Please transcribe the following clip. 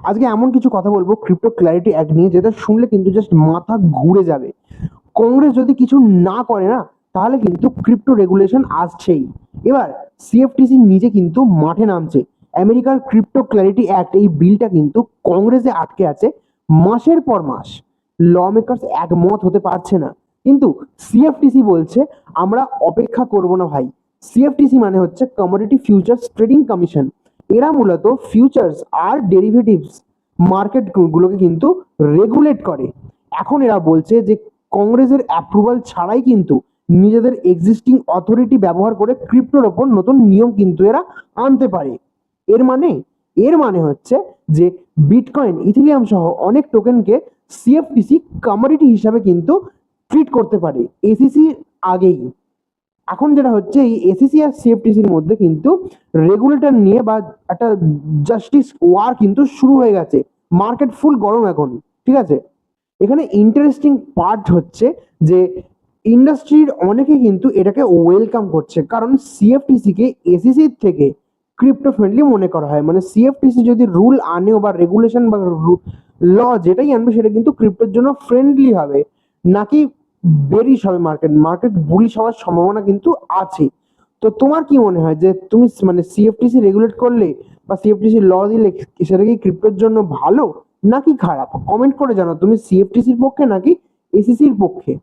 আজকে এমন কিছু কথা বলবো ক্রিপ্টো ক্ল্যারিটি অ্যাক্ট নিয়ে, যেটা শুনলে কিন্তু জাস্ট মাথা ঘুরে যাবে। কংগ্রেস যদি কিছু না করে না, তাহলে কিন্তু ক্রিপ্টো রেগুলেশন আসছেই। এবার সিএফটিসি নিজে কিন্তু মাঠে নামছে। আমেরিকার ক্রিপ্টো ক্ল্যারিটি অ্যাক্ট, এই বিলটা কিন্তু কংগ্রেসে আটকে আছে মাসের পর মাস। ল মেকার্স একমত হতে পারছে না, কিন্তু সিএফটিসি বলছে আমরা অপেক্ষা করব না ভাই। সিএফটিসি মানে হচ্ছে কমোডিটি ফিউচার্স ট্রেডিং কমিশন। এরা মূলত ফিউচার্স আর ডেরিভেটিভস মার্কেট গুলোকে কিন্তু রেগুলেট করে। এখন এরা বলছে যে কংগ্রেসের অ্যাপ্রুভাল ছাড়াই কিন্তু নিজেদের এক্সিস্টিং অথরিটি ব্যবহার করে ক্রিপ্টোর ওপর নতুন নিয়ম কিন্তু এরা আনতে পারে। এর মানে এর মানে হচ্ছে যে বিটকয়েন, ইথিলিয়াম সহ অনেক টোকেনকে সিএফটিসি কমোডিটি হিসাবে কিন্তু ট্রিট করতে পারে এসিসির আগেই। এখন যেটা হচ্ছে, এই এসিসি আর সিএফটিসির মধ্যে কিন্তু রেগুলেটর নিয়ে বা একটা জাস্টিস ওয়ার কিন্তু শুরু হয়ে গেছে। মার্কেট ফুল গরম এখন, ঠিক আছে। এখানে ইন্টারেস্টিং পার্ট হচ্ছে যে ইন্ডাস্ট্রির অনেকে কিন্তু এটাকে ওয়েলকাম করছে, কারণ সিএফটিসি কে এসিসির থেকে ক্রিপ্টো ফ্রেন্ডলি মনে করা হয়। মানে সিএফটিসি যদি রুল আনেও বা রেগুলেশন বা ল যেটাই আনবে, সেটা কিন্তু ক্রিপ্টোর জন্য ফ্রেন্ডলি হবে, নাকি বেরিশ হবে। মার্কেট বুলিশ হওয়ার সম্ভাবনা কিন্তু আছে। তো তোমার কি মনে হয় যে তুমি মানে সিএফটিসি রেগুলেট করলে বা সিএফটিসি ল দিলে সেটা কি ক্রিপ্টোর জন্য ভালো নাকি খারাপ? কমেন্ট করে জানাও তুমি সিএফটিসির পক্ষে নাকি এসিসির পক্ষে।